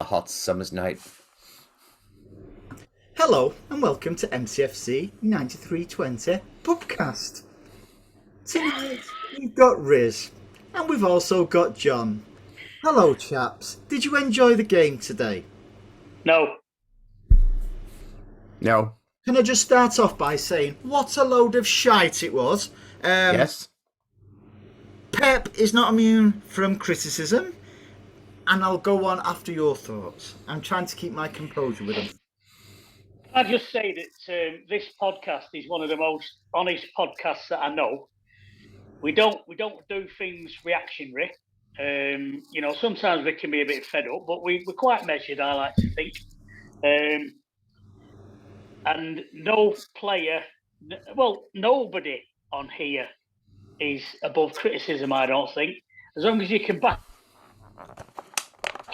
a hot summer's night. Hello and welcome to MCFC 9320 Pubcast. Tonight we've got Riz and we've also got John. Hello chaps, did you enjoy the game today? No. No. Can I just start off by saying what a load of shite it was? Yes. Pep is not immune from criticism, and I'll go on after your thoughts. I'm trying to keep my composure with them. I just say that this podcast is one of the most honest podcasts that I know. We don't do things reactionary. Sometimes we can be a bit fed up, but we're quite measured, I like to think. And no player, nobody on here is above criticism, I don't think. As long as you can back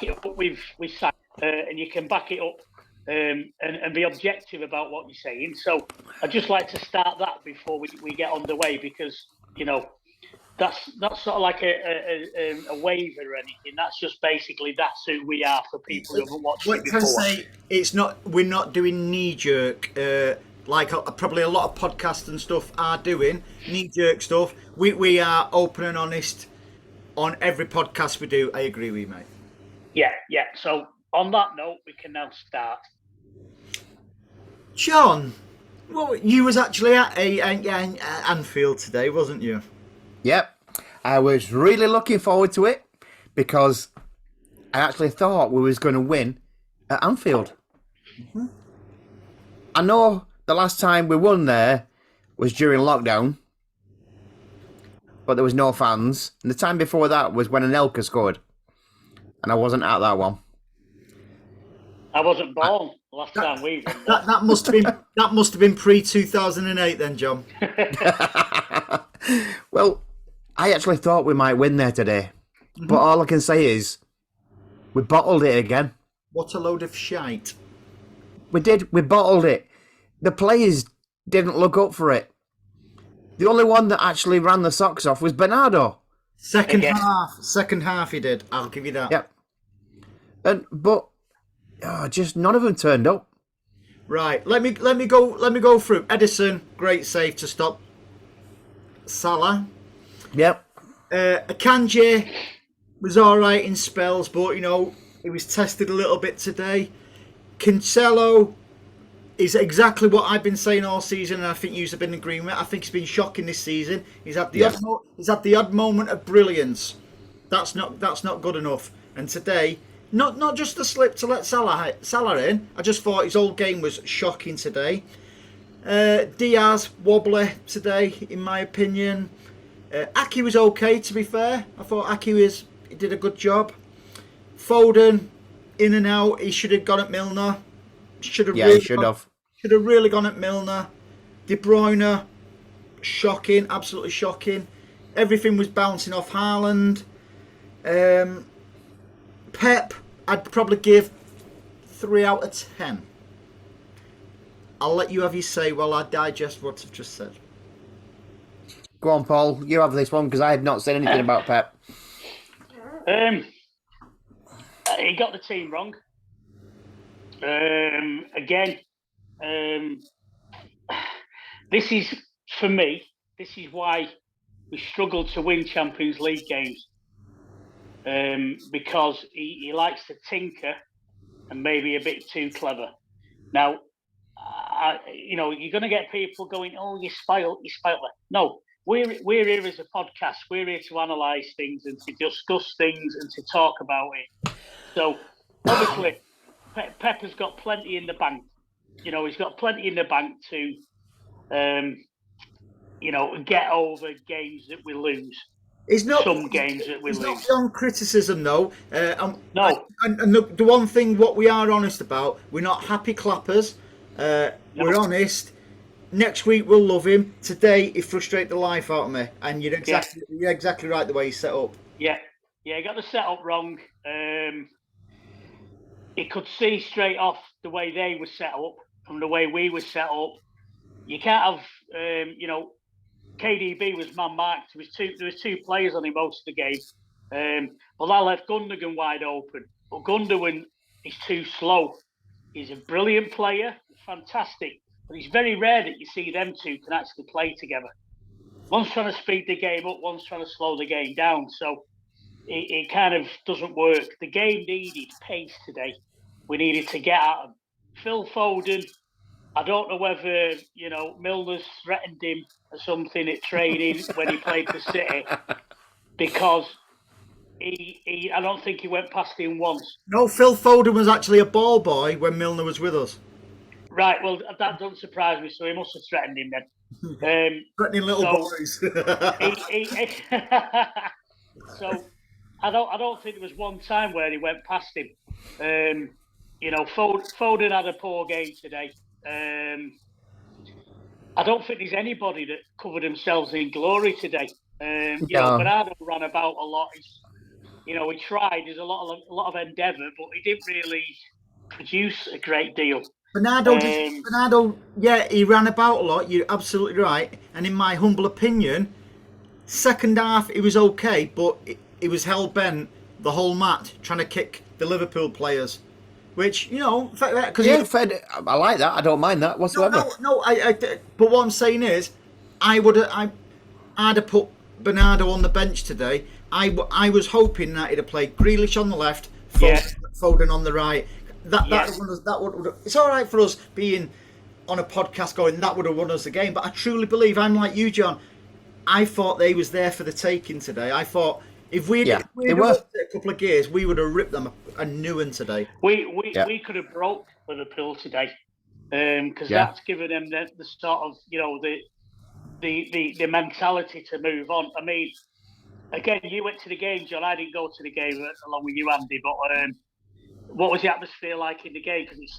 it up with science, and you can back it up and be objective about what you're saying. So I'd just like to start that before we get underway, because, that's not sort of like a waiver or anything. That's just basically that's who we are for people who haven't watched it before. Say it's not. We're not doing knee jerk like probably a lot of podcasts and stuff are doing knee jerk stuff. We are open and honest on every podcast we do. I agree with you, mate. Yeah. So on that note, we can now start. John, well, you was actually at Anfield today, wasn't you? Yep. I was really looking forward to it because I actually thought we was going to win at Anfield. Mm-hmm. I know the last time we won there was during lockdown, but there was no fans. And the time before that was when Anelka scored, and I wasn't at that one. I wasn't born last time we won. That must have been pre-2008 then, John. Well, I actually thought we might win there today, but all I can say is we bottled it again. What a load of shite. We did. We bottled it. The players didn't look up for it. The only one that actually ran the socks off was Bernardo. Second half he did. I'll give you that. Yep. But just none of them turned up. Right. Let me go through. Edison, great save to stop Salah. Yep. Akanji was all right in spells, but he was tested a little bit today. Cancelo is exactly what I've been saying all season, and I think you've been in agreement. I think he's been shocking this season. He's had the odd moment of brilliance. That's not good enough. And today, not just the slip to let Salah in. I just thought his whole game was shocking today. Diaz wobbly today, in my opinion. Aki was okay, to be fair. I thought Aki did a good job. Foden, in and out. He should have gone at Milner. He should have really gone at Milner. De Bruyne, shocking, absolutely shocking. Everything was bouncing off Haaland. Pep, I'd probably give 3 out of 10. I'll let you have your say while I digest what I've just said. Go on, Paul. You have this one because I have not said anything about Pep. He got the team wrong. Again, this is, for me, this is why we struggle to win Champions League games. Because he likes to tinker and maybe a bit too clever. Now, you're going to get people going, "Oh, you spoiled." No, we're here as a podcast. We're here to analyse things and to discuss things and to talk about it. So, obviously, Pep has got plenty in the bank. He's got plenty in the bank to, get over games that we lose. Games that we lose. It's not beyond criticism, though. No. And the one thing, what we are honest about, we're not happy clappers. We're honest. Next week we'll love him. Today he frustrated the life out of me, and you're exactly right the way he's set up. Yeah, he got the setup wrong. He could see straight off the way they were set up from the way we were set up. You can't have, KDB was man-marked. There was two players on him most of the game. Well, that left Gundogan wide open. But Gundogan he's too slow. He's a brilliant player, fantastic, but it's very rare that you see them two can actually play together. One's trying to speed the game up, one's trying to slow the game down. So it kind of doesn't work. The game needed pace today. We needed to get at him. Phil Foden, I don't know whether, Milner's threatened him or something at training when he played for City, because I don't think he went past him once. No, Phil Foden was actually a ball boy when Milner was with us. Right, well, that doesn't surprise me, so he must have threatened him then. Threatening little boys. So I don't think there was one time where he went past him. Foden had a poor game today. I don't think there's anybody that covered themselves in glory today. Bernardo ran about a lot. He tried. There's a lot of endeavour, but he didn't really produce a great deal. Bernardo, he ran about a lot. You're absolutely right. And in my humble opinion, second half it was okay, but he was hell bent the whole match trying to kick the Liverpool players, which because I like that. I don't mind that whatsoever. No. But what I'm saying is, I'd have put Bernardo on the bench today. I was hoping that he'd have played Grealish on the left, Foden on the right. That would it's all right for us being on a podcast going that would have won us the game, but I truly believe, I'm like you, John, I thought they was there for the taking today. I thought if we'd a couple of gears, we would have ripped them a new one today. We could have broke Liverpool today, because that's given them the sort of the mentality to move on. I mean, again, you went to the game, John. I didn't go to the game along with you, Andy, but what was the atmosphere like in the game? Because it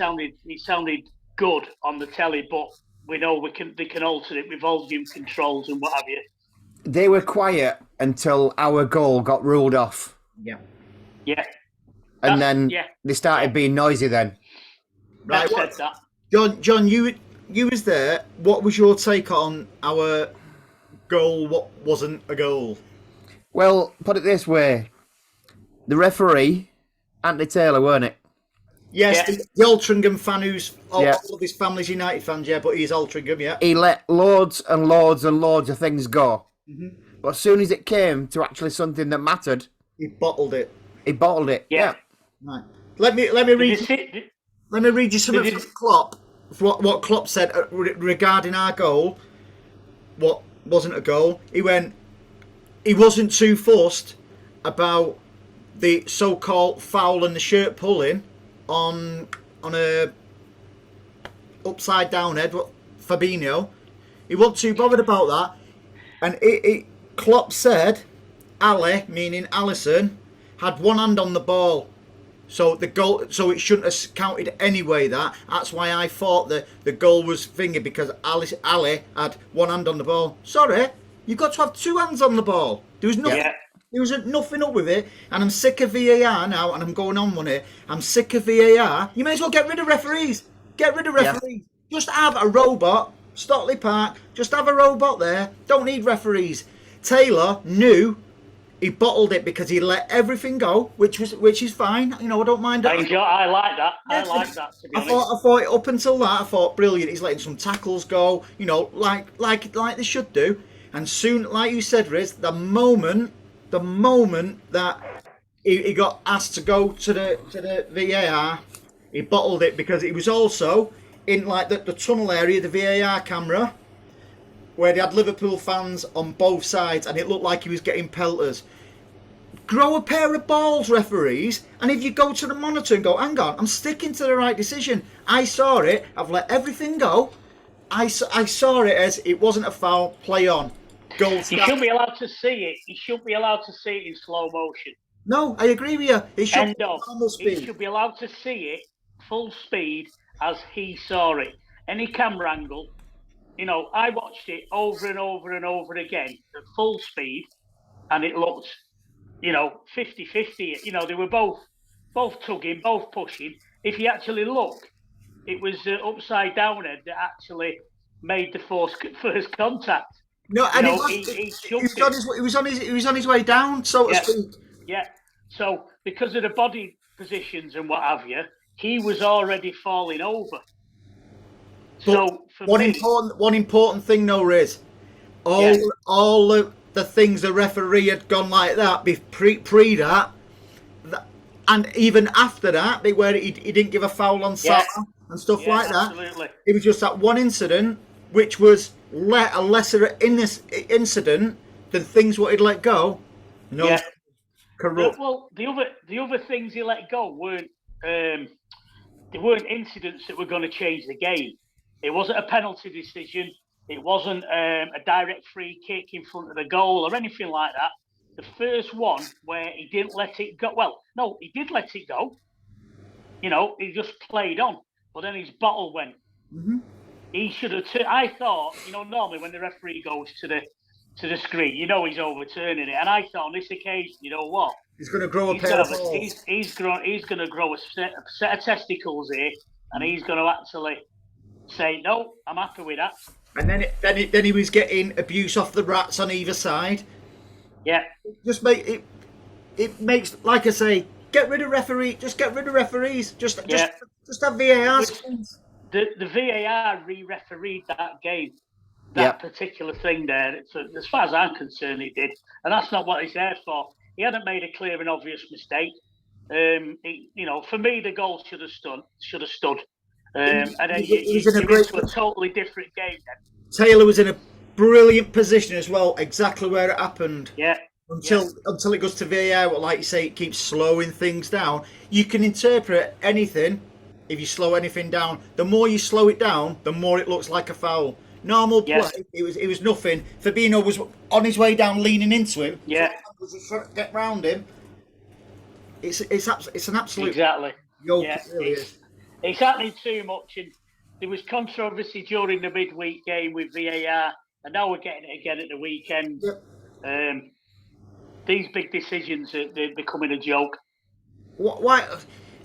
sounded good on the telly, but we know they can alter it with volume controls and what have you. They were quiet until our goal got ruled off. Yeah. And then they started being noisy then. Right. Said that. John, you was there. What was your take on our goal? What wasn't a goal? Well, put it this way. The referee, Anthony Taylor, weren't it? Yes, the Altrincham fan who's all of his family's United fans, but he's Altrincham, He let loads and loads and loads of things go. Mm-hmm. But as soon as it came to actually something that mattered, he bottled it. Yeah. Right. Let me read you something from Klopp. What Klopp said regarding our goal. What wasn't a goal? He wasn't too fussed about the so-called foul and the shirt pulling on a upside down head, Fabinho. He wasn't too bothered about that. And Klopp said Ali, meaning Alisson, had one hand on the ball. So the goal, so it shouldn't have counted anyway. That's why I thought that the goal was fingered, because Ali had one hand on the ball. Sorry, you've got to have two hands on the ball. There was nothing. Yeah. There was nothing up with it, and I'm sick of VAR now, and I'm going on with it. I'm sick of VAR. You may as well get rid of referees. Get rid of referees. Yeah. Just have a robot, Stockley Park. Just have a robot there. Don't need referees. Taylor knew. He bottled it because he let everything go, which is fine. I don't mind that. I like that. I like that. To be honest. I thought up until that, I thought brilliant. He's letting some tackles go, like they should do. And soon, like you said, Riz, the moment that he got asked to go to the VAR, he bottled it, because he was also in the tunnel area, the VAR camera, where they had Liverpool fans on both sides, and it looked like he was getting pelters. Grow a pair of balls, referees, and if you go to the monitor and go, hang on, I'm sticking to the right decision. I saw it. I've let everything go. I saw it as it wasn't a foul. Play on. Goal. You shouldn't be allowed to see it. You shouldn't be allowed to see it in slow motion. No, I agree with you. It should be normal speed. He should be allowed to see it full speed as he saw it. Any camera angle. I watched it over and over and over again at full speed, and it looked, 50-50. They were both tugging, both pushing. If you actually look, it was the upside down head that actually made the first contact. No, and he was on his way down, so to speak. Yeah. So because of the body positions and what have you, he was already falling over. But so for me, one important thing, though, is all the things the referee had gone like that pre that, and even after that, where he didn't give a foul on Salah and stuff like that. Absolutely. It was just that one incident, which was a lesser in this incident than things what he'd let go. No, corrupt. Well, the other things he let go weren't they weren't incidents that were going to change the game. It wasn't a penalty decision. It wasn't a direct free kick in front of the goal or anything like that. The first one where he didn't let it go. Well, no, he did let it go. You know, he just played on. But then his bottle went. Mm-hmm. He should have. I thought, you know, normally when the referee goes to the screen, you know he's overturning it. And I thought on this occasion, you know what? He's going to grow a pair of balls. He's going to grow a set of testicles here, and he's going to actually say, no, I'm happy with that. And then he was getting abuse off the rats on either side. Yeah. Just make it. It makes, like I say, get rid of referee. Just get rid of referees. Just have VAR. The VAR re-refereed that game. That particular thing there. As far as I'm concerned, he did, and that's not what he's there for. He hadn't made a clear and obvious mistake. You know, for me, the goal should have stood. And then he was in a totally different game then. Taylor was in a brilliant position as well, exactly where it happened. Yeah. Until it goes to VAR, but like you say, it keeps slowing things down. You can interpret anything if you slow anything down. The more you slow it down, the more it looks like a foul. Normal play, it was nothing. Fabinho was on his way down, leaning into him. Yeah. So get round him. It's an absolute exactly. Yoke, it really is. It's happening too much, and there was controversy during the midweek game with VAR, and now we're getting it again at the weekend. Yep. These big decisions they're becoming a joke. Why?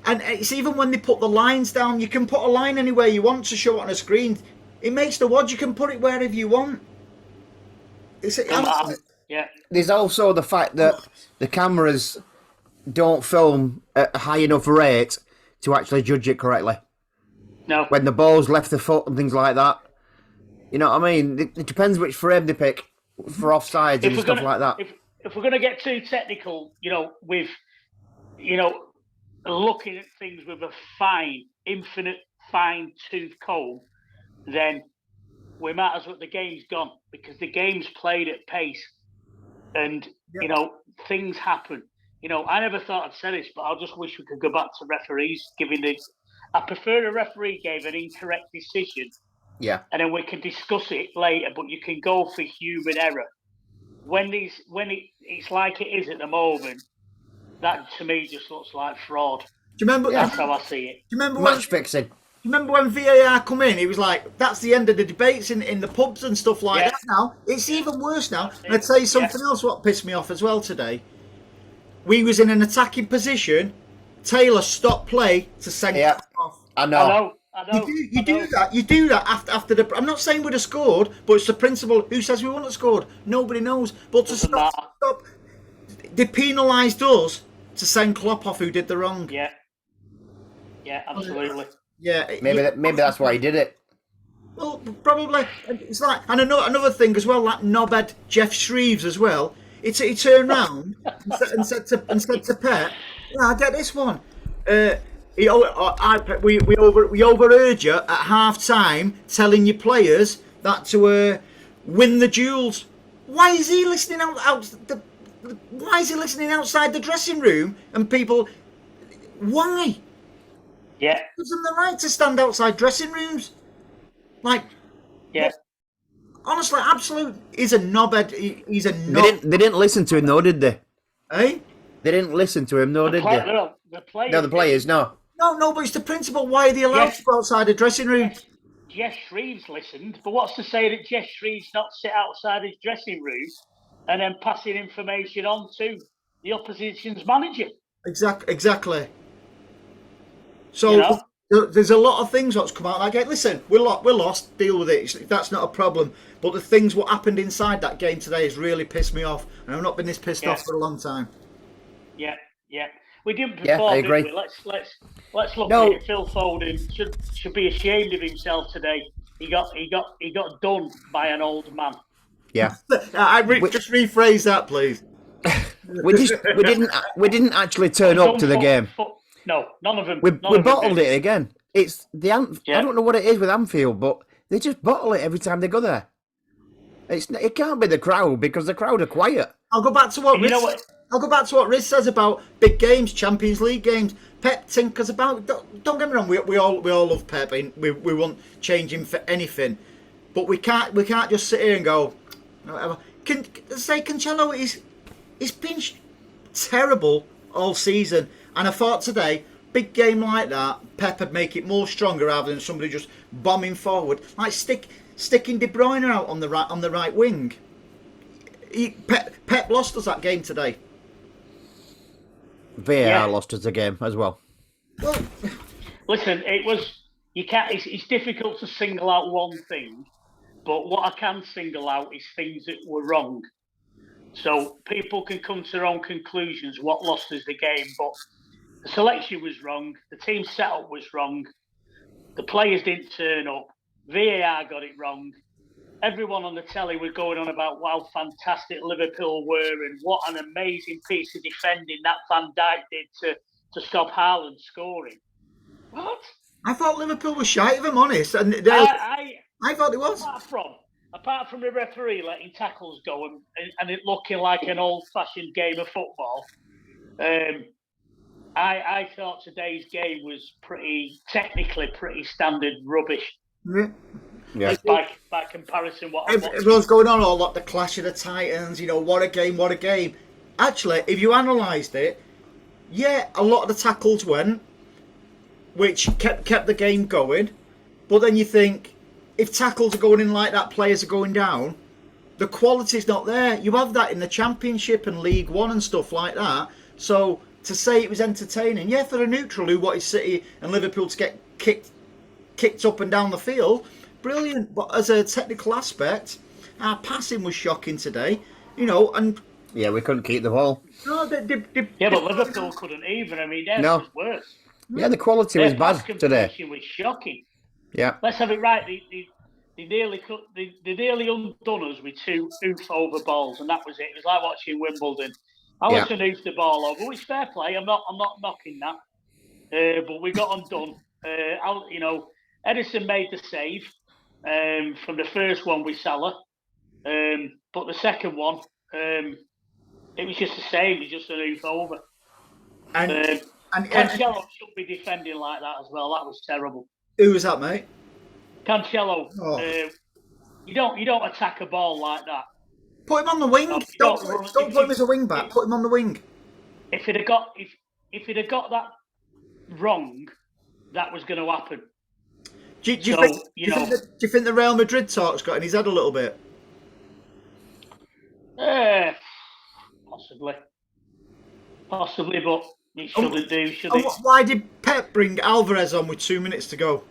And it's even when they put the lines down, you can put a line anywhere you want to show it on a screen. It makes the WOD, you can put it wherever you want. There's also the fact that the cameras don't film at a high enough rate to actually judge it correctly. No. When the ball's left the foot and things like that. You know what I mean? It depends which frame they pick for offsides and stuff like that. If we're going to get too technical, you know, with, you know, looking at things with a infinite fine-tooth comb, then we might as well, the game's gone, because the game's played at pace, and you know, things happen. You know, I never thought I'd say this, but I just wish we could go back to referees giving I prefer a referee gave an incorrect decision, and then we can discuss it later. But you can go for human error when it's like it is at the moment. That to me just looks like fraud. Do you remember? That's how I see it. Do you remember match fixing? Do you remember when VAR come in? He was like, "That's the end of the debates in the pubs and stuff like that." Now it's even worse now. And I'd tell you something else. What pissed me off as well today. We was in an attacking position. Taylor stopped play to send it off. I know. You do that after the. I'm not saying we'd have scored, but it's the principle. Who says we wouldn't have scored? Nobody knows. But to stop, they penalised us to send Klopp off, who did the wrong. Yeah, absolutely. Yeah, maybe that's why he did it. Well, probably. It's like, and another thing as well, like knobhead Jeff Shreves as well. He turned round and said to Pep, "Yeah, I get this one." We overheard you at half time telling your players that to win the duels. Why is he listening Why is he listening outside the dressing room and people? Why? Yeah. It gives them the right to stand outside dressing rooms. Like, honestly, absolute. He's a knobhead. He's a knob. They didn't listen to him, though, did they? Eh? They didn't listen to him, though, did they? No, the players. No, the players, no. No, but it's the principle. Why are they allowed to go outside the dressing room? Jess Shreves listened, but what's to say that Jess Shreves not sit outside his dressing room and then passing information on to the opposition's manager? Exactly. So there's a lot of things that's come out. Like, listen, we're lost. Deal with it. That's not a problem. But the things what happened inside that game today has really pissed me off, and I've not been this pissed off for a long time. Yeah. We didn't Yeah, I perform, agree. did we? Let's look No. at it. Phil Foden should be ashamed of himself today. He got done by an old man. Yeah. Just rephrase that, please. We didn't actually turn up to the game. No, none of them. We none of them bottled did. it again. It's the I don't know what it is with Anfield, but they just bottle it every time they go there. It can't be the crowd because the crowd are quiet. I'll go back to what You know Riz, what? I'll go back to what Riz says about big games, Champions League games. Pep tinkers about. Don't get me wrong. We all love Pep. And we won't change him for anything. But we can't just sit here and go. Whatever. Cancelo he's been terrible all season, and I thought today, big game like that, Pep would make it more stronger rather than somebody just bombing forward, like sticking De Bruyne out on the right wing. Pep lost us that game today. VAR lost us the game as well. Well, listen, you can't. It's difficult to single out one thing, but what I can single out is things that were wrong. So people can come to their own conclusions what lost us the game, but the selection was wrong, the team setup was wrong, the players didn't turn up, VAR got it wrong. Everyone on the telly was going on about how fantastic Liverpool were and what an amazing piece of defending that Van Dijk did to stop Haaland scoring. What? I thought Liverpool was shite, if I'm honest, and I thought it was. Apart from the referee letting tackles go and it looking like an old-fashioned game of football, I thought today's game was technically pretty standard rubbish. Yeah. By comparison, everyone's going on all like the Clash of the Titans. What a game! Actually, if you analysed it, a lot of the tackles went, which kept the game going. But then you think, if tackles are going in like that, players are going down, the quality's not there. You have that in the Championship and League One and stuff like that. So to say it was entertaining, for a neutral who wanted City and Liverpool to get kicked up and down the field, brilliant. But as a technical aspect, our passing was shocking today. And we couldn't keep the ball. No, but Liverpool couldn't even. I mean, theirs was worse. Yeah, the quality was bad today. Was shocking. Yeah. Let's have it right. They nearly undone us with two oof over balls, and that was it. It was like watching Wimbledon. I want to oof the ball over, which fair play. I'm not knocking that. But we got undone. Edison made the save from the first one with Salah, but the second one, it was just the same. It was just an oof over. And Cancelo should be defending like that as well. That was terrible. Who was that, mate? Cancelo. You don't attack a ball like that. Put him on the wing. Don't put him as a wing back. Put him on the wing. If he'd have got that wrong, that was going to happen. Do you think the Real Madrid talk's got in his head a little bit? Possibly, but he shouldn't do. Should he? Why did Pep bring Alvarez on with 2 minutes to go?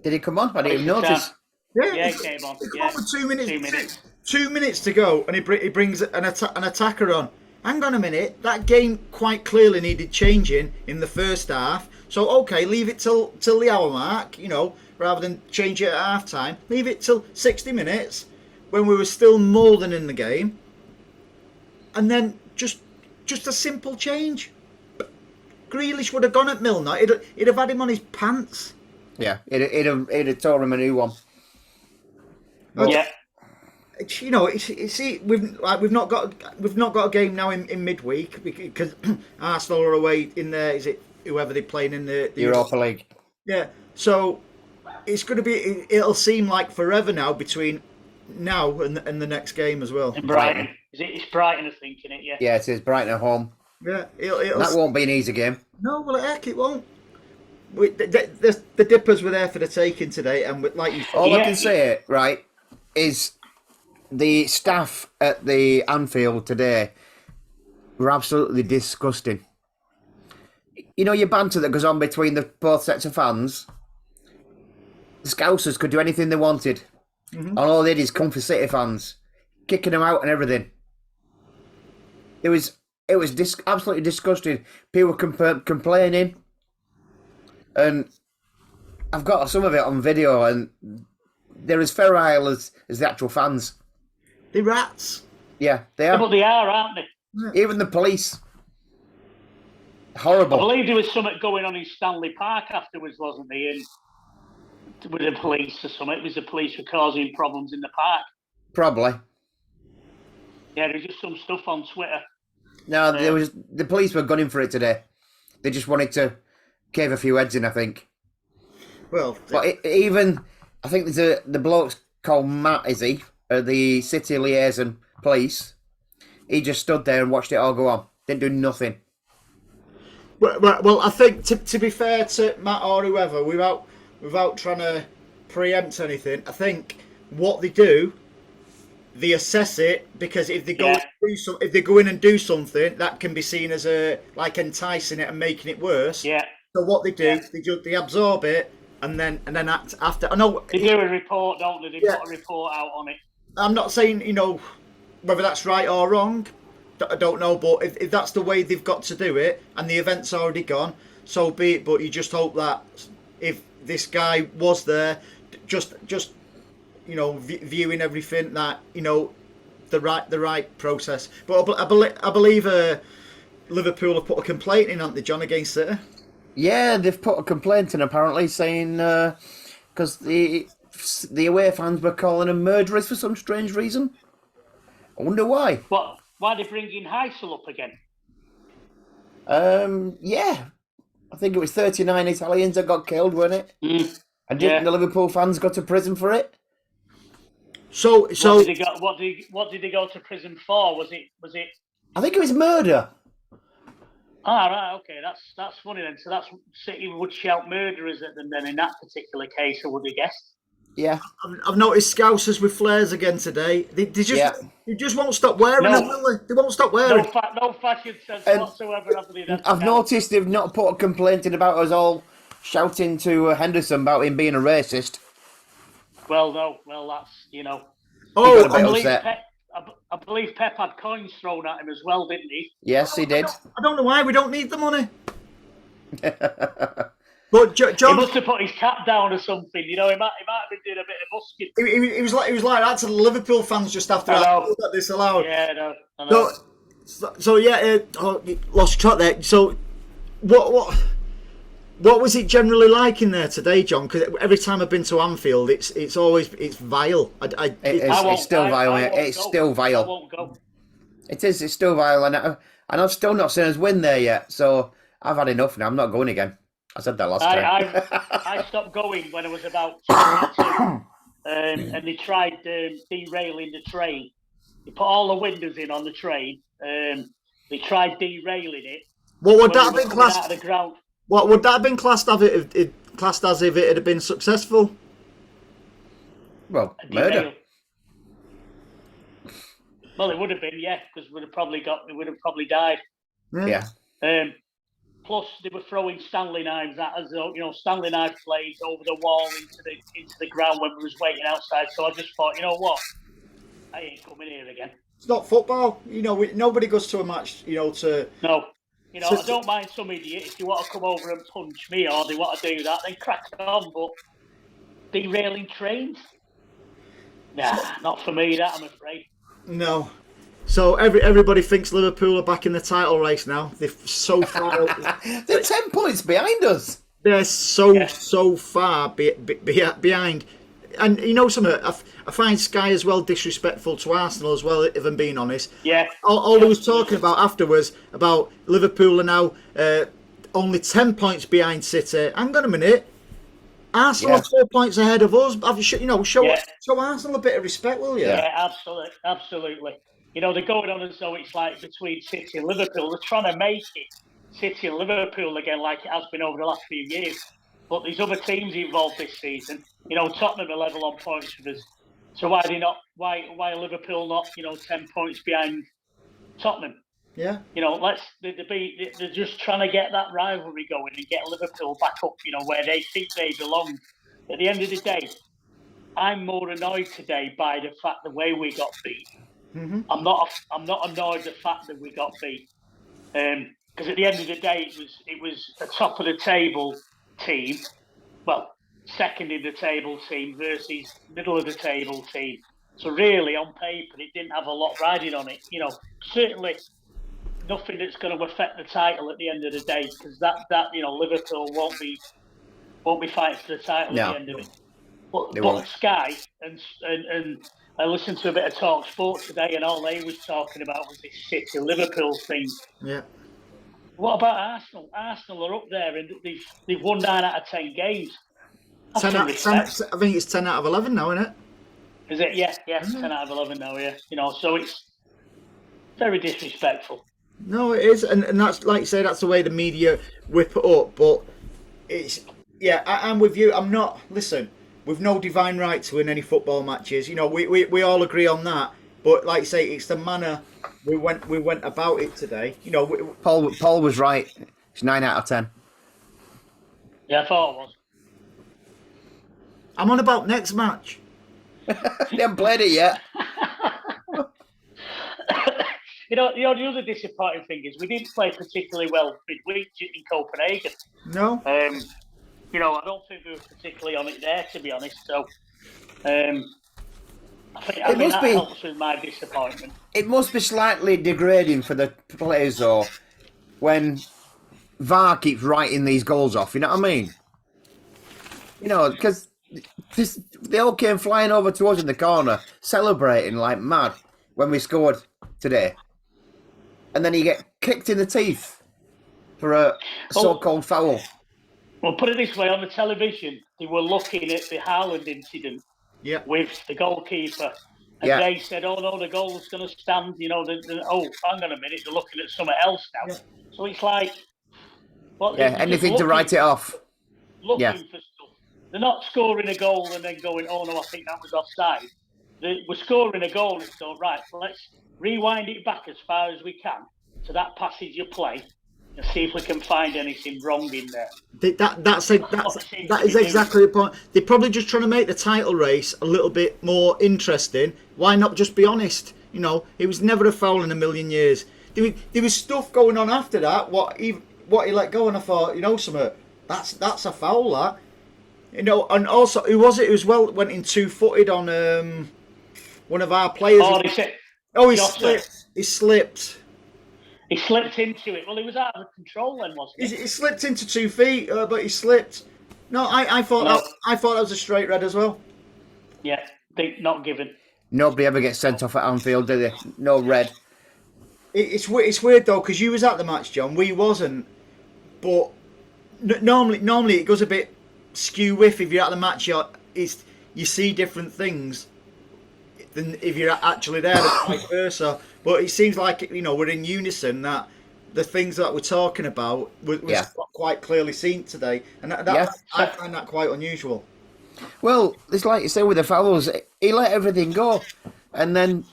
Did he come on? I didn't even notice. Yeah, he came on. He came on with 2 minutes. 2 minutes to go, and he brings an attacker on. Hang on a minute. That game quite clearly needed changing in the first half. So okay, leave it till the hour mark. Rather than change it at half time. Leave it till 60 minutes when we were still more than in the game, and then just a simple change. Grealish would have gone at Milner. He'd have had him on his pants. Yeah, it'd have tore him a new one. But, we've not got a game now in midweek because Arsenal are away in there. Is it whoever they're playing in the Europa League? Yeah, so it's going to be. It'll seem like forever now between now and the next game as well. And Brighton. It's Brighton, I think, isn't it? Yeah. Yeah, it is Brighton at home. Yeah, that won't be an easy game. No, well, heck, it won't. The Dippers were there for the taking today, and like you. All I can say, right, is the staff at the Anfield today were absolutely disgusting. Your banter that goes on between the both sets of fans. The Scousers could do anything they wanted. Mm-hmm. All they did is come for City fans, kicking them out and everything. It was It was absolutely disgusting. People were complaining, and I've got some of it on video, and they're as feral as the actual fans. The rats. Yeah, they Yeah, are. but they are, aren't they? Even the police. I Horrible. believe there was something going on in Stanley Park afterwards, wasn't there? With the police or something. It was the police were causing problems in the park. Probably. Yeah, there was just some stuff on Twitter. No, the police were gunning for it today. They just wanted to cave a few heads in, I think. Well, But I think there's the bloke's called Matt, is he? The city liaison police. He just stood there and watched it all go on. Didn't do nothing. well, I think to be fair to Matt or whoever, without trying to preempt anything, I think what they do, they assess it, because if they go if they go in and do something, that can be seen as like enticing it and making it worse. Yeah. So what they do, they absorb it and then act after. I know they do a report, don't they? They put a report out on it. I'm not saying whether that's right or wrong. I don't know, but if that's the way they've got to do it, and the event's already gone, so be it. But you just hope that if this guy was there, just viewing everything, that the right process. But I believe Liverpool have put a complaint in, haven't they, John, against it? Yeah, they've put a complaint in apparently saying because the away fans were calling them murderers for some strange reason. I wonder why. What? Why are they bringing Heysel up again? Yeah, I think it was 39 Italians that got killed, weren't it? Mm. And didn't the Liverpool fans go to prison for it? So what did they go to prison for? Was it? I think it was murder. Ah, right, okay, that's funny then. So that's City would shout murderers at them then in that particular case, I would have guessed. Yeah. I've noticed Scousers with flares again today. They just won't stop wearing them, will they? They won't stop wearing. No fashion sense whatsoever. I've noticed they've not put a complaint in about us all shouting to Henderson about him being a racist. Well, no. Well, that's Oh, I believe Pep had coins thrown at him as well, didn't he? Yes, he did. I don't know why. We don't need the money. But John, he must have put his cap down or something. He might have been doing a bit of busking. He was like that to the Liverpool fans just after that disallowed. Yeah, I know. So yeah, lost track there. So what was it generally like in there today, John? Because every time I've been to Anfield, it's always vile. It's still vile. It's still vile. I won't go. It is. It's still vile, and I've still not seen us win there yet. So I've had enough now. I'm not going again. I said that last time. I stopped going when I was about 22, and they tried derailing the train. They put all the windows in on the train. They tried derailing it. What would that have been classed? Out of the ground. What would that have been classed as if it had been successful? Well, murder. Well, it would have been, yeah, because we would have probably died. Yeah. Plus, they were throwing Stanley knives at us. Stanley knife blades over the wall into the ground when we was waiting outside. So I just thought, you know what, I ain't coming here again. It's not football. Nobody goes to a match. To no. I don't mind some idiot if you want to come over and punch me or they want to do that, then crack on. But derailing trains, nah, not for me. That, I'm afraid. No. So everybody thinks Liverpool are back in the title race now. They're so far. They're 10 points behind us. They're so far behind. And something, I find Sky as well disrespectful to Arsenal as well, if I'm being honest. Yeah. All they was talking about afterwards, about Liverpool are now only 10 points behind City. Hang on a minute. Arsenal are 4 points ahead of us. Show Arsenal a bit of respect, will you? Yeah, absolutely. They're going on as though it's like between City and Liverpool. They're trying to make it City and Liverpool again like it has been over the last few years. But there's other teams involved this season. Tottenham are level on points with us. So why are Liverpool not, 10 points behind Tottenham? Yeah. They're just trying to get that rivalry going and get Liverpool back up, where they think they belong. At the end of the day, I'm more annoyed today by the way we got beat. Mm-hmm. I'm not annoyed the fact that we got beat. Because at the end of the day, it was a top of the table team, well, second in the table team versus middle of the table team. So really, on paper, it didn't have a lot riding on it. Certainly nothing that's going to affect the title at the end of the day, because that Liverpool won't be fighting for the title at the end of it. But Sky and I listened to a bit of Talk Sport today, and all they was talking about was this City Liverpool thing. Yeah. What about Arsenal? Arsenal are up there, and they've won 9 out of 10 games. 10 I think it's 10 out of 11 now, isn't it? Is it? Yeah, 10 out of 11 now. Yeah, so it's very disrespectful. No, it is, and that's like you say, that's the way the media whip it up. But it's I'm with you. I'm not. Listen, we've no divine right to win any football matches. We all agree on that. But like you say, it's the manner we went about it today. Paul was right. It's 9 out of 10. Yeah, I thought it was. I'm on about next match. They haven't played it yet. The other disappointing thing is we didn't play particularly well midweek in Copenhagen. No. I don't think we were particularly on it there, to be honest. So, I think that helps with my disappointment. It must be slightly degrading for the players, though, when VAR keeps writing these goals off. You know what I mean? Because they all came flying over to us in the corner, celebrating like mad when we scored today. And then you get kicked in the teeth for a so-called foul. Well, put it this way, on the television, they were looking at the Haaland incident with the goalkeeper. And they said, oh, no, the goal's going to stand. Hang on a minute, they're looking at something else now. Yeah. So it's like... anything to write it off. Looking for stuff. They're not scoring a goal and then going, oh, no, I think that was offside. We're scoring a goal and going, right, well, let's rewind it back as far as we can to that passage of play and see if we can find anything wrong in there. That is exactly the point. They're probably just trying to make the title race a little bit more interesting. Why not just be honest? It was never a foul in a million years. There was stuff going on after that. What he let go, and I thought, something. That's a foul. That. And also, who was it? Who went in 2-footed on one of our players. He slipped. He slipped. He slipped into it. Well, he was out of control then, wasn't he? He slipped into 2 feet, but he slipped. No, I thought that was a straight red as well. Yeah, not given. Nobody ever gets sent off at Anfield, do they? No red. It's weird though, because you was at the match, John. We wasn't. But normally it goes a bit skew if you're at the match. You see different things than if you're actually there, and vice versa. But it seems like we're in unison that the things that we're talking about was quite clearly seen today, and I find that quite unusual. Well, it's like you say with the fouls, he let everything go, and then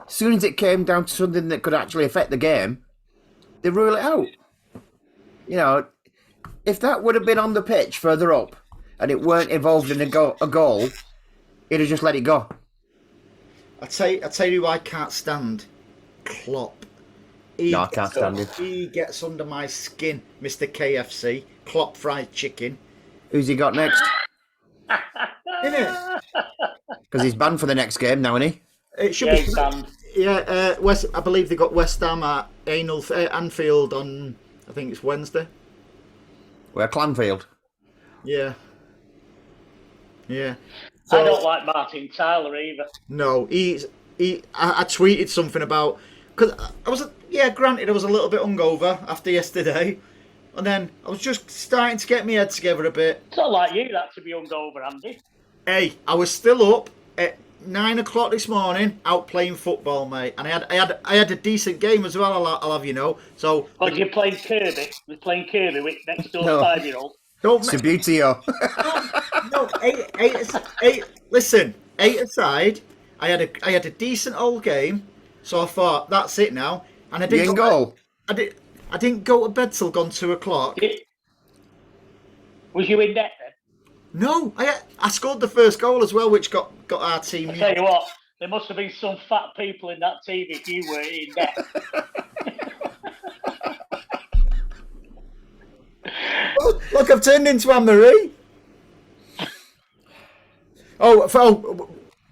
as soon as it came down to something that could actually affect the game, they rule it out. If that would have been on the pitch further up and it weren't involved in a goal, he'd have just let it go. I tell you who I can't stand. Klopp. I can't stand him. He gets under my skin, Mr. KFC. Klopp fried chicken. Who's he got next? Isn't it? Because he's banned for the next game now, isn't he? It should be banned. Yeah, I believe they got West Ham at Anfield on, I think it's Wednesday. We're Clanfield. Yeah. So, I don't like Martin Tyler either. No, I tweeted something about, because granted I was a little bit hungover after yesterday, and then I was just starting to get my head together a bit. It's not like you that to be hungover, Andy. Hey, I was still up at 9 o'clock this morning, out playing football, mate, and I had a decent game as well. I'll have you know. So. Oh, you playing Kirby? We're playing Kirby with next door 5-year-old. Subutio. No, eight. Listen, 8 aside. I had a decent old game, so I thought that's it now. And I didn't go. I didn't go to bed till gone 2 o'clock. Was you in debt then? No, I scored the first goal as well, which got our team. I tell you what, there must have been some fat people in that team if you were in debt. Look, I've turned into Anne Marie.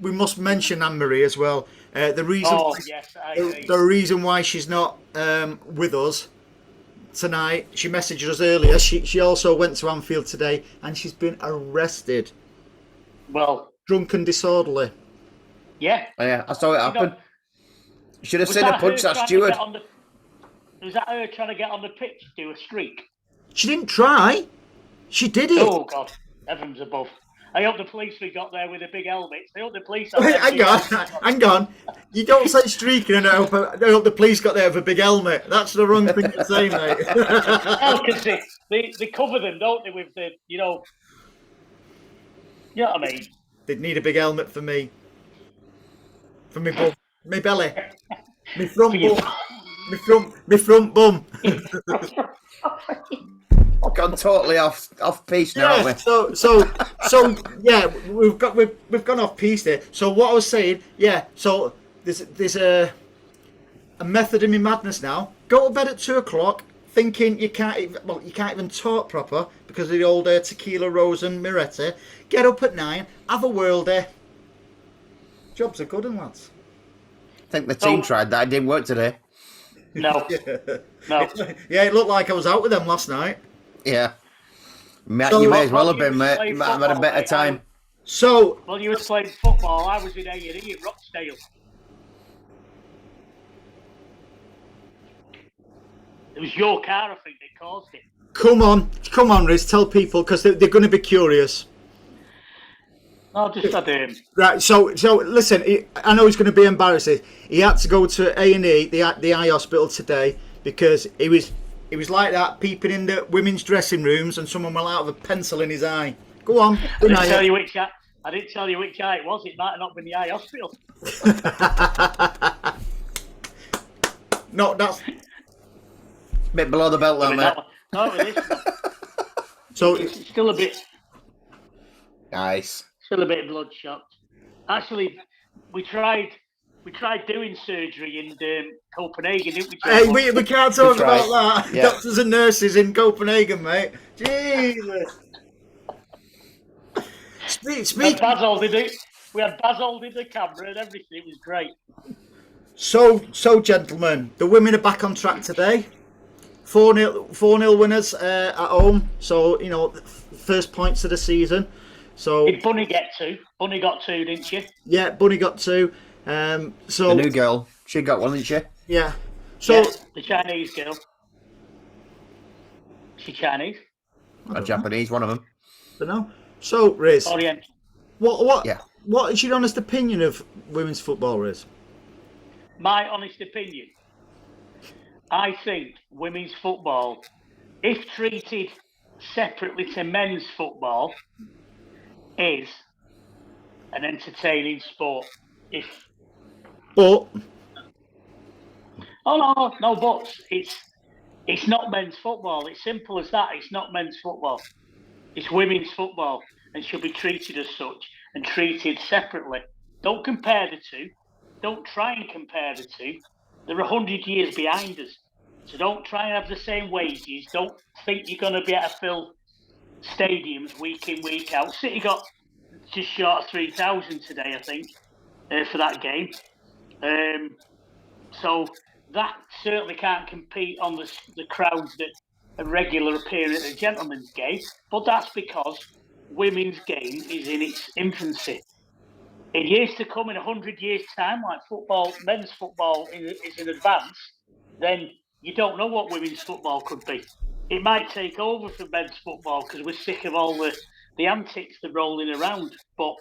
We must mention Anne Marie as well. The reason. Oh yes, I agree. The reason why she's not with us tonight, she messaged us earlier. She also went to Anfield today, and she's been arrested. Well, Drunk and disorderly. yeah. Oh, yeah, I saw it happen. Should have Was seen her that punch her that trying to steward. get on the- Was that her trying to get on the pitch to do a streak? She didn't try. She did it. Oh God, heavens above! I hope the police got there with the big helmets. I hope the police. Wait, hang on. You don't say streaking, and I hope the police got there with a big helmet. That's the wrong thing to say, mate. Oh, because they cover them, don't they, with the you know what I mean? They'd need a big helmet for me. For me bum. Me belly. Me front bum. Me front bum. Gone totally off piece now, Yeah, haven't so yeah, we've gone off piece there. So what I was saying, yeah, so there's a method in my madness now. Go to bed at 2:00, thinking you can't even talk proper because of the old tequila, rose and Miretti. Get up at 9, have a whirlday. Jobs are good, lads. I think the team tried that. It didn't work today. No, no. Yeah, it looked like I was out with them last night. Yeah. So- You may as well have You been, mate. play You might have had a football, better mate. time. So Well, you was playing football. I was in A&E at Rochdale. It was your car, I think, that caused it. come on, Riz, tell people because they're going to be curious. No, just had Right, so listen. I know he's going to be embarrassing. He had to go to A&E, the eye hospital today because he was like that, peeping in the women's dressing rooms, and someone went out with a pencil in his eye. Go on. I didn't tell you which eye it was. It might have not been the eye hospital. No, that's Bit below the belt, though, mate. No, it is. so. It's still a bit Nice. bloodshot. Actually, we tried doing surgery in Copenhagen, didn't we? Hey, we can't talk Good try. about that. Yeah. Doctors and nurses in Copenhagen, mate. Jesus. Speak. Basil did it. We had Basil did the camera and everything. It was great. So, gentlemen, the women are back on track today. 4-0 winners at home. So, first points of the season. So, Did Bunny get two? Bunny got two, didn't she? yeah, Bunny got 2. The So, new girl. She got one, didn't she? yeah. So, Yeah, the Chinese girl. She Chinese? Or Japanese, one of them. don't know. So, Riz, Orient. what Yeah. is your honest opinion of women's football, Riz? My honest opinion, I think women's football, if treated separately to men's football, is an entertaining sport. But No buts. It's not men's football. It's simple as that. It's not men's football. It's women's football and should be treated as such and treated separately. Don't compare the two. Don't try and compare the two. They're 100 years behind us. So don't try and have the same wages. Don't think you're going to be able to fill stadiums week in, week out. City got just short of 3,000 today, I think, for that game. So that certainly can't compete on the crowds that are regular appearing at the gentleman's game. But that's because women's game is in its infancy. In years to come, in 100 years' time, like football, men's football is in advance, then you don't know what women's football could be. It might take over for men's football because we're sick of all the antics that are rolling around. But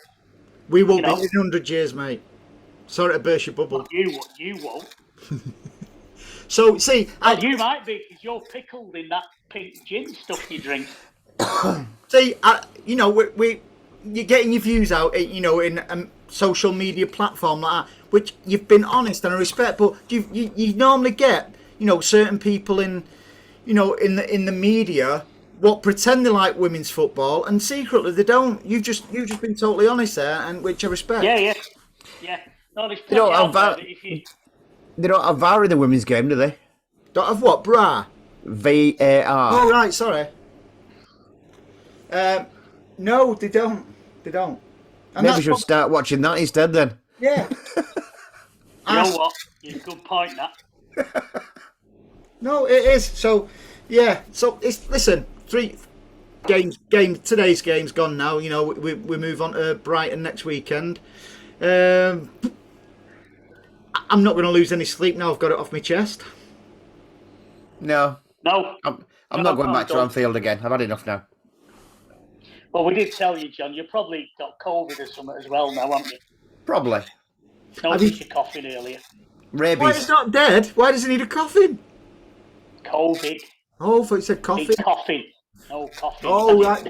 we won't be in 100 years, mate. Sorry to burst your bubble. you won't. So, see, You might be because you're pickled in that pink gin stuff you drink. you're getting your views out, in a social media platform like that, which you've been honest and I respect, but you normally get, certain people in the media what pretend they like women's football and secretly they don't. You've just been totally honest there, and which I respect. Yeah. No, there's They don't plenty have out there that. that if you... They don't have VAR in the women's game, do they? Don't have what, bra? VAR. Oh right, sorry. No, they don't. They don't. And Maybe we that's should what, start watching that instead then. yeah. You know what? You're a good point, that. No, it is. So, yeah. So it's listen. Three games. Today's game's gone now. You know, we move on to Brighton next weekend. I'm not going to lose any sleep now. I've got it off my chest. No, No. I'm not going back to Anfield again. I've had enough now. Well, we did tell you, John, you probably got COVID or something as well now, haven't you? Probably. Noticed you coughing earlier. Rabies. Why he's not dead? Why does he need a coffin? COVID. Oh, I thought he said coffin. Big coughing. No coughing. Oh, right.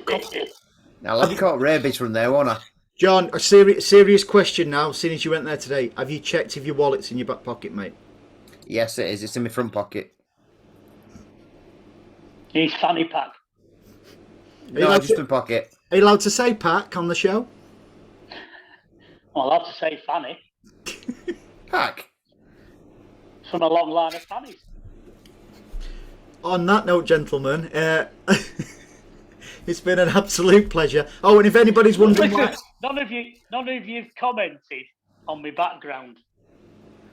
Now, I've caught rabies from there, won't I? John, a serious question now, seeing as you went there today. Have you checked if your wallet's in your back pocket, mate? Yes, it is. It's in my front pocket. He's fanny pack. No, just my pocket. Are you allowed to say pack on the show? Well, I'll have to say fanny. Pack. From a long line of fannies. On that note, gentlemen, it's been an absolute pleasure. Oh, and if anybody's wondering why... None of you've commented on my background.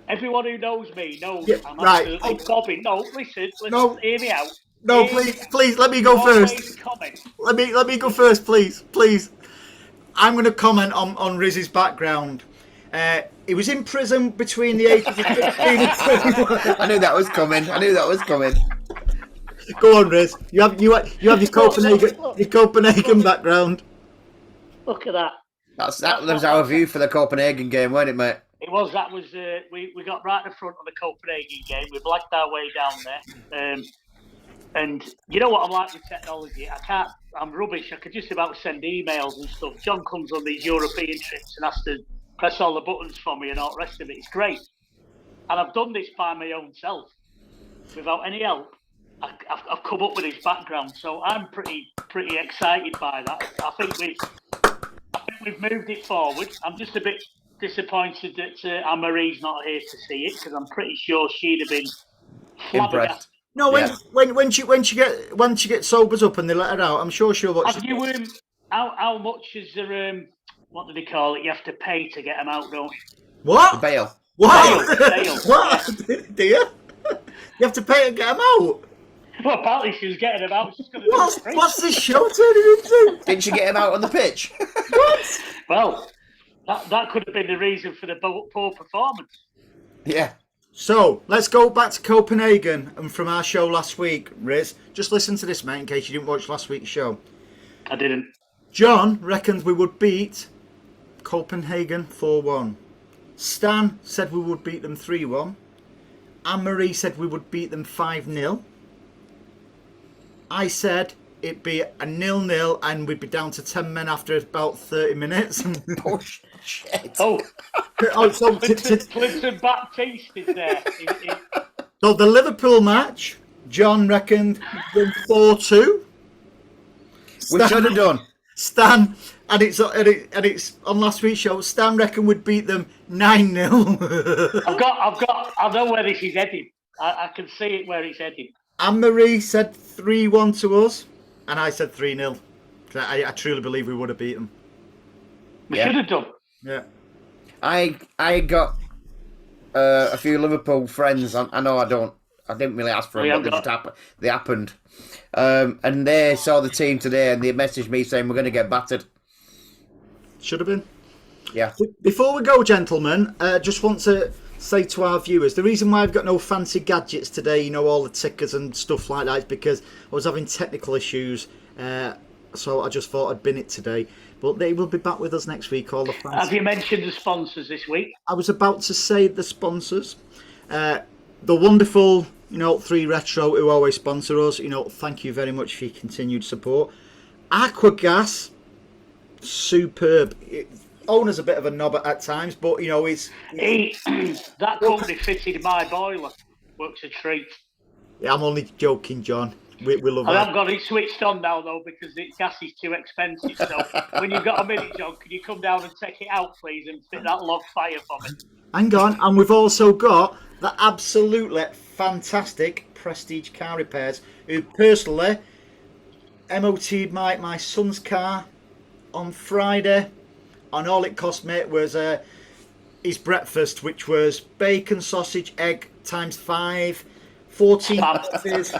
Everyone who knows me knows I'm absolutely bobbing. No, listen, hear me out. No, please, let me go first. Let me go first, please. I'm going to comment on Riz's background. He was in prison between the ages of 15 and 21. I knew that was coming. Go on, Riz. You have your Copenhagen background. Look at that. That was our view for the Copenhagen game, wasn't it, mate? It was. That was. We got right in front of the Copenhagen game. We blacked our way down there. And you know what I'm like with technology? I'm rubbish. I could just about send emails and stuff. John comes on these European trips and has to press all the buttons for me and all the rest of it. It's great. And I've done this by my own self. Without any help. I've come up with his background. So I'm pretty excited by that. I think we've moved it forward. I'm just a bit disappointed that Anne-Marie's not here to see it because I'm pretty sure she'd have been flabbergasted. No, when she gets sobered up and they let her out, I'm sure she'll watch. Have you how much is there? What do they call it? You have to pay to get them out, don't you? What? Bail. What? Bail. What? Do you? You have to pay to get them out. Well, apparently she was getting them out. She's What's this show turning into? Didn't she get him out on the pitch? What? Well, that could have been the reason for the poor performance. Yeah. So, let's go back to Copenhagen and from our show last week, Riz. Just listen to this, mate, in case you didn't watch last week's show. I didn't. John reckoned we would beat Copenhagen 4-1. Stan said we would beat them 3-1. Anne-Marie said we would beat them 5-0. I said it'd be a 0-0 and we'd be down to 10 men after about 30 minutes. Oh, shit. Oh, so Clinton Baptiste is there. So the Liverpool match, John reckoned 4-2. We should have done. Stan, and it's on last week's show. Stan reckoned we'd beat them 9-0. I know where this is heading. I can see it where it's heading. Anne-Marie said 3-1 to us, and I said 3-0. I truly believe we would have beat them. We should have done. Yeah. I got a few Liverpool friends. I know I didn't really ask for them, but they happened. And they saw the team today and they messaged me saying we're going to get battered. Should have been. Yeah. Before we go, gentlemen, just want to say to our viewers, the reason why I've got no fancy gadgets today, all the tickers and stuff like that, is because I was having technical issues. So I just thought I'd bin it today. But they will be back with us next week, all the fans. Have you mentioned the sponsors this week? I was about to say the sponsors. The wonderful, 3 Retro, who always sponsor us. Thank you very much for your continued support. Aquagas, superb. Owner's a bit of a knob at times, but, it's... That company fitted my boiler. Works a treat. Yeah, I'm only joking, John. We love I that. haven't got it switched on now, though, because the gas is too expensive. So when you've got a minute, John, can you come down and take it out, please, and fit that log fire for me? Hang on, and we've also got the absolutely fantastic Prestige Car Repairs, who personally MOT'd my son's car on Friday, and all it cost, mate, was his breakfast, which was bacon, sausage, egg times 5, 14 pieces.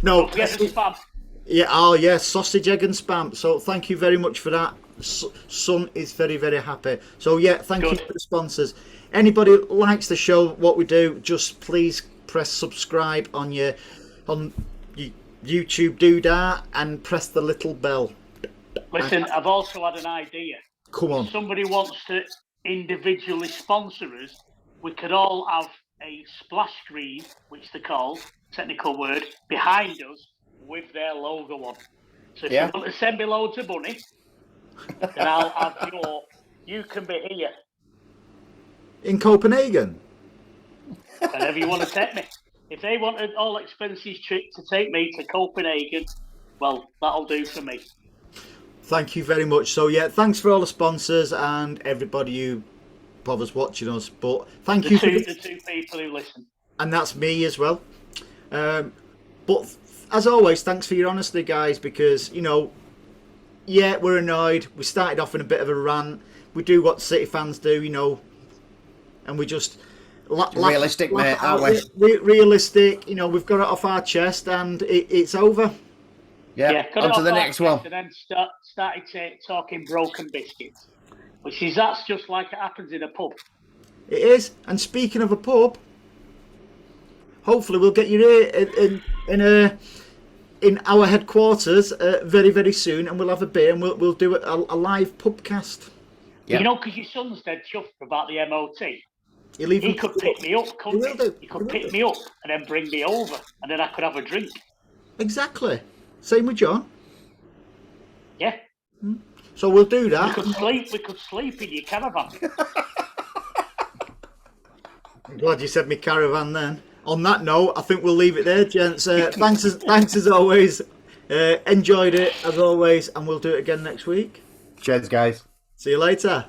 No, Don't forget the spam. yeah, oh yeah, sausage, egg, and spam. So thank you very much for that. Son is very, very happy. So yeah, thank you Good. for the sponsors. Anybody likes the show, what we do, just please press subscribe on your YouTube doodah and press the little bell. Listen, I've also had an idea. Come on. If somebody wants to individually sponsor us, we could all have a splash screen, which they call, technical word, behind us with their logo on. So if Yeah. you want to send me loads of money, then I'll have you can be here In Copenhagen. whenever you want to take me. If they want an all expenses trip to take me to Copenhagen, well, that'll do for me. Thank you very much. So yeah, thanks for all the sponsors and everybody who bothers watching us. But thank you The two people who listen. and that's me as well. But as always, thanks for your honesty, guys, because yeah, we're annoyed. We started off in a bit of a rant. We do what City fans do, and we just Realistic, mate, aren't we? Realistic, we've got it off our chest, and it's over. Yeah, got it on to off the our next one. chest and then started talking broken biscuits, that's just like it happens in a pub. It is. And speaking of a pub, hopefully we'll get you here in our headquarters very, very soon, and we'll have a beer and we'll do a live pubcast. Yeah. Because your son's dead chuffed about the MOT. He could pick me up, couldn't he? He could pick me up and then bring me over, and then I could have a drink. Exactly. Same with John. Yeah. So we'll do that. We could sleep in your caravan. I'm glad you said me caravan then. On that note, I think we'll leave it there, gents. Thanks as always. Enjoyed it as always, and we'll do it again next week. Cheers, guys. See you later.